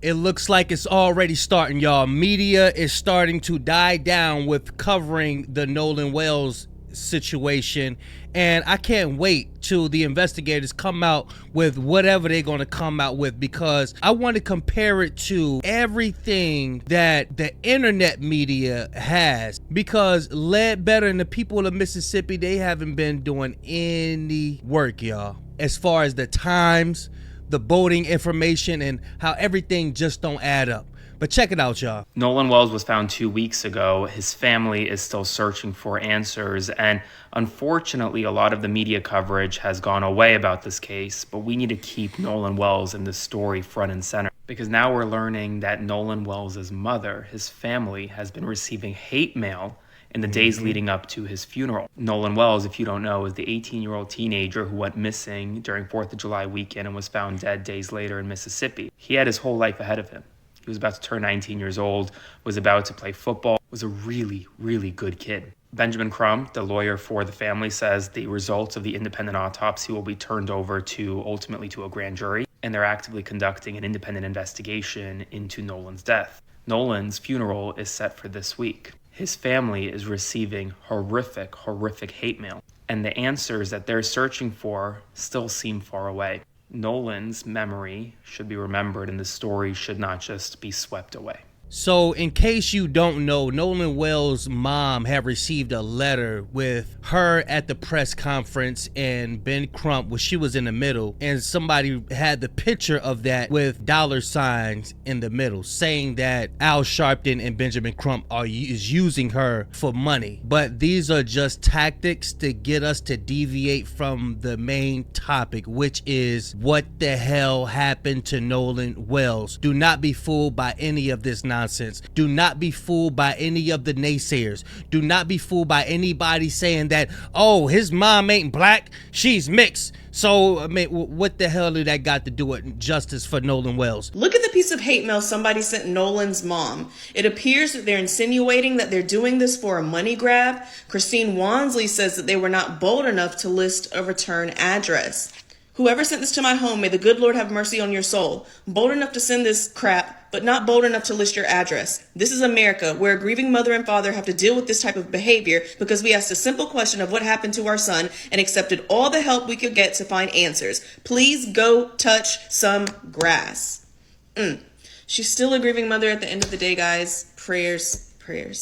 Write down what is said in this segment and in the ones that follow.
It looks like it's already starting, y'all. Media is starting to die down with covering the Nolan Wells situation, and I can't wait till the investigators come out with whatever they're going to come out with, because I want to compare it to everything that the internet media has, because Ledbetter and the people of Mississippi, they haven't been doing any work, y'all, as far as the times, the voting information, and how everything just don't add up. But check it out, y'all. Nolan Wells was found 2 weeks ago. His family is still searching for answers, and unfortunately, a lot of the media coverage has gone away about this case, but we need to keep Nolan Wells in this story front and center, because now we're learning that Nolan Wells' mother, his family, has been receiving hate mail in the days leading up to his funeral. Nolan Wells, if you don't know, is the 18-year-old teenager who went missing during 4th of July weekend and was found dead days later in Mississippi. He had his whole life ahead of him. He was about to turn 19 years old, was about to play football, was a really, really good kid. Benjamin Crump, the lawyer for the family, says the results of the independent autopsy will be turned over ultimately to a grand jury, and they're actively conducting an independent investigation into Nolan's death. Nolan's funeral is set for this week. His family is receiving horrific, horrific hate mail, and the answers that they're searching for still seem far away. Nolan's memory should be remembered, and the story should not just be swept away. So in case you don't know, Nolan Wells' mom had received a letter with her at the press conference and Ben Crump, where she was in the middle, and somebody had the picture of that with dollar signs in the middle, saying that Al Sharpton and Benjamin Crump is using her for money. But these are just tactics to get us to deviate from the main topic, which is what the hell happened to Nolan Wells. Do not be fooled by any of this nonsense. Do not be fooled by any of the naysayers. Do not be fooled by anybody saying that, oh, his mom ain't black, she's mixed. So, I mean, what the hell did that got to do with justice for Nolan Wells? Look at the piece of hate mail somebody sent Nolan's mom. It appears that they're insinuating that they're doing this for a money grab. Christine Wansley says that they were not bold enough to list a return address. Whoever sent this to my home, may the good Lord have mercy on your soul. Bold enough to send this crap, but not bold enough to list your address. This is America, where a grieving mother and father have to deal with this type of behavior because we asked a simple question of what happened to our son and accepted all the help we could get to find answers. Please go touch some grass. She's still a grieving mother at the end of the day, guys. Prayers.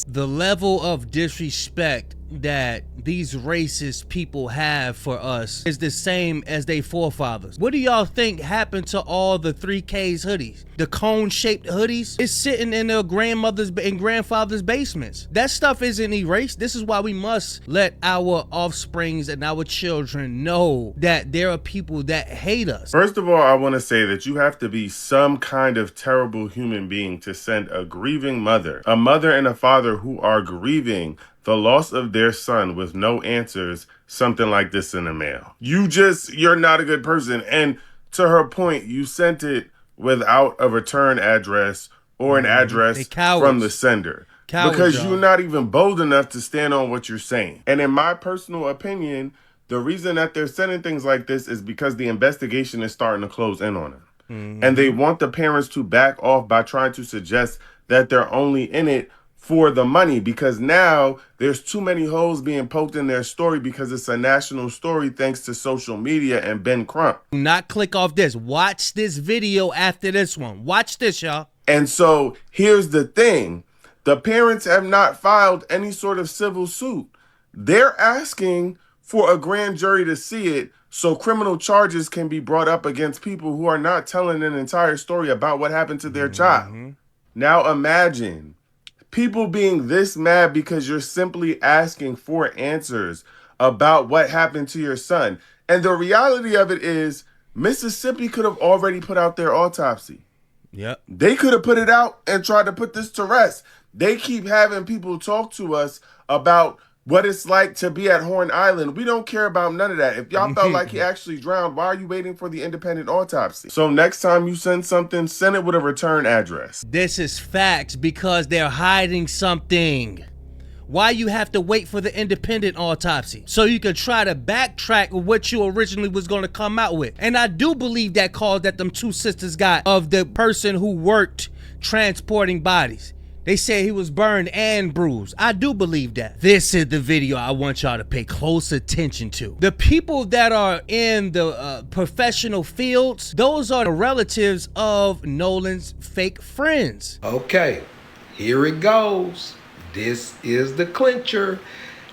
The level of disrespect that these racist people have for us is the same as their forefathers. What do y'all think happened to all the 3Ks hoodies? The cone-shaped hoodies? It's sitting in their grandmother's and grandfather's basements. That stuff isn't erased. This is why we must let our offsprings and our children know that there are people that hate us. First of all, I want to say that you have to be some kind of terrible human being to send a grieving mother, a mother and a father who are grieving the loss of their son with no answers, something like this in the mail. You're not a good person. And to her point, you sent it without a return address or an address from the sender. Because you're not even bold enough to stand on what you're saying. And in my personal opinion, the reason that they're sending things like this is because the investigation is starting to close in on them. And they want the parents to back off by trying to suggest that they're only in it for the money, because now there's too many holes being poked in their story because it's a national story thanks to social media and Ben Crump. Do not click off this. Watch this video after this one. Watch this, y'all. And so here's the thing. The parents have not filed any sort of civil suit. They're asking for a grand jury to see it so criminal charges can be brought up against people who are not telling an entire story about what happened to their child. Now imagine people being this mad because you're simply asking for answers about what happened to your son. And the reality of it is Mississippi could have already put out their autopsy. Yep. They could have put it out and tried to put this to rest. They keep having people talk to us about what it's like to be at Horn Island. We don't care about none of that. If y'all felt like he actually drowned, why are you waiting for the independent autopsy? So next time you send something, send it with a return address. This is facts, because they're hiding something. Why you have to wait for the independent autopsy? So you can try to backtrack what you originally was going to come out with. And I do believe that call that them two sisters got of the person who worked transporting bodies. They said he was burned and bruised. I do believe that. This is the video I want y'all to pay close attention to. The people that are in the professional fields, those are the relatives of Nolan's fake friends. Okay, here it goes. This is the clincher.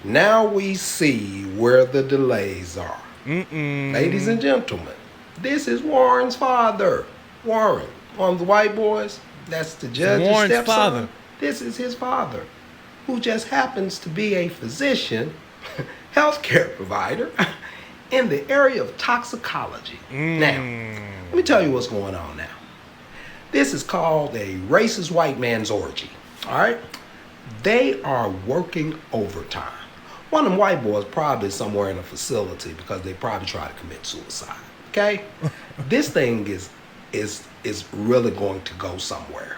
Now we see where the delays are. Ladies and gentlemen, this is Warren's father. Warren, one of the white boys. That's the judge's stepson. Father. This is his father, who just happens to be a physician, healthcare provider in the area of toxicology. Now, let me tell you what's going on now. This is called a racist white man's orgy, all right? They are working overtime. One of them white boys probably somewhere in a facility because they probably try to commit suicide, okay? This thing is really going to go somewhere.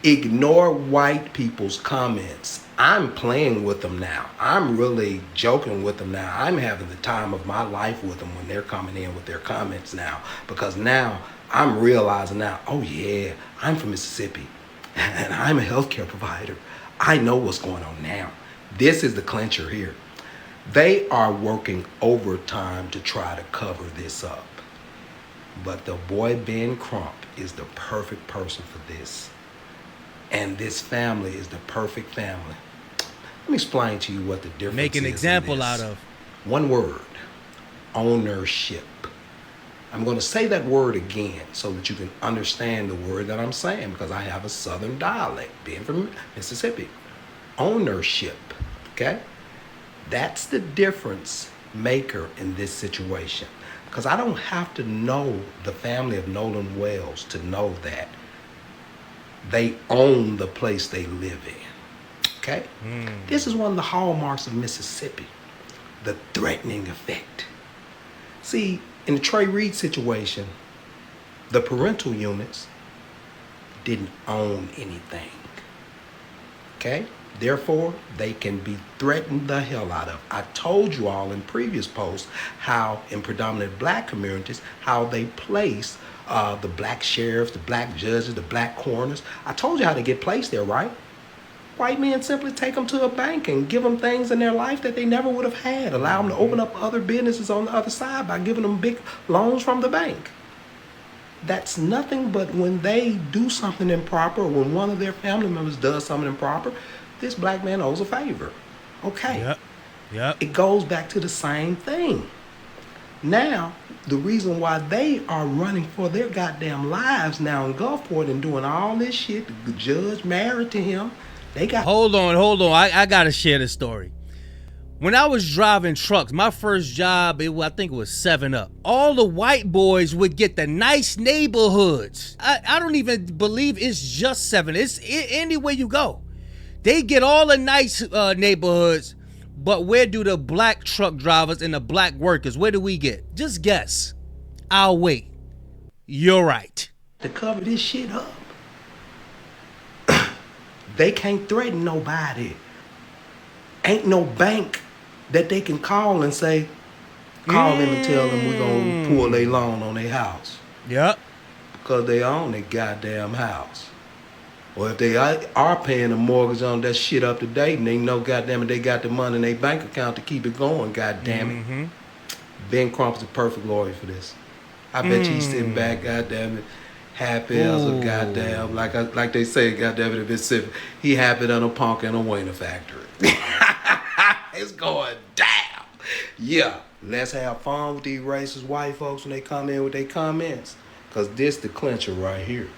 Ignore white people's comments. I'm playing with them now. I'm really joking with them now. I'm having the time of my life with them when they're coming in with their comments now. Because now I'm realizing now, oh yeah, I'm from Mississippi and I'm a healthcare provider. I know what's going on now. This is the clincher here. They are working overtime to try to cover this up. But the boy Ben Crump is the perfect person for this. And this family is the perfect family. Let me explain to you what the difference is. Make an example out of. One word, ownership. I'm going to say that word again so that you can understand the word that I'm saying because I have a southern dialect, being from Mississippi. Ownership, okay? That's the difference maker in this situation. Because I don't have to know the family of Nolan Wells to know that they own the place they live in, okay? This is one of the hallmarks of Mississippi, the threatening effect. See, in the Trey Reed situation, the parental units didn't own anything, okay? Therefore, they can be threatened the hell out of. I told you all in previous posts how in predominant black communities, how they place the black sheriffs, the black judges, the black coroners. I told you how they get placed there, right? White men simply take them to a bank and give them things in their life that they never would have had. Allow them to open up other businesses on the other side by giving them big loans from the bank. That's nothing but when they do something improper or when one of their family members does something improper, this black man owes a favor. Okay. Yep. It goes back to the same thing. Now, the reason why they are running for their goddamn lives now in Gulfport and doing all this shit, the judge married to him, they got... Hold on. I got to share this story. When I was driving trucks, my first job, I think it was 7-Up. All the white boys would get the nice neighborhoods. I don't even believe it's just 7. It's anywhere you go. They get all the nice neighborhoods, but where do the black truck drivers and the black workers, where do we get? Just guess. I'll wait. You're right. To cover this shit up. They can't threaten nobody. Ain't no bank that they can call and say, call them and tell them we're going to pull their loan on their house. Yep. Because they own their goddamn house. Or if they are paying a mortgage on that shit up to date and they know goddamn it, they got the money in their bank account to keep it going, goddamn it. Ben Crump's the perfect lawyer for this. I bet you he's sitting back, goddamn it, happy as a goddamn, like they say, goddamn it, in Mississippi, he happy than a punk in a Wiener factory. It's going down. Yeah, let's have fun with these racist white folks when they come in with their comments. Because this the clincher right here.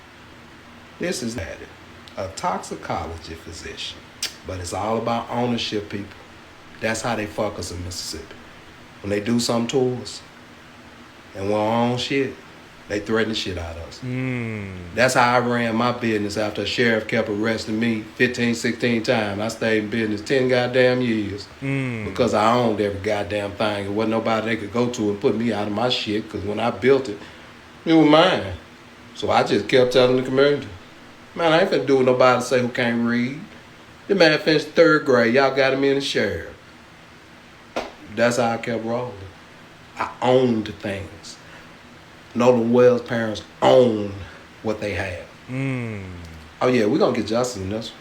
This is a toxicology physician. But it's all about ownership, people. That's how they fuck us in Mississippi. When they do something to us and we don't own shit, they threaten the shit out of us. That's how I ran my business after a sheriff kept arresting me 15, 16 times. I stayed in business 10 goddamn years because I owned every goddamn thing. There wasn't nobody they could go to and put me out of my shit because when I built it, it was mine. So I just kept telling the community, man, I ain't finna do with nobody to say who can't read. The man finished 3rd grade. Y'all got him in the sheriff. That's how I kept rolling. I owned things. Nolan Wells' parents own what they have. Oh yeah, we're gonna get justice in this one.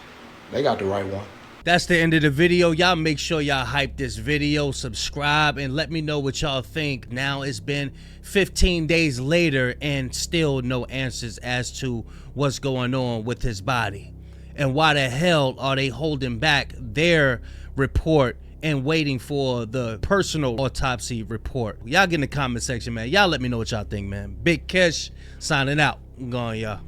They got the right one. That's the end of the video. Y'all make sure y'all hype this video, subscribe, and let me know what y'all think. Now it's been 15 days later and still no answers as to what's going on with his body. And why the hell are they holding back their report and waiting for the personal autopsy report? Y'all get in the comment section, man. Y'all let me know what y'all think, man. Big Kish signing out. I'm going, y'all.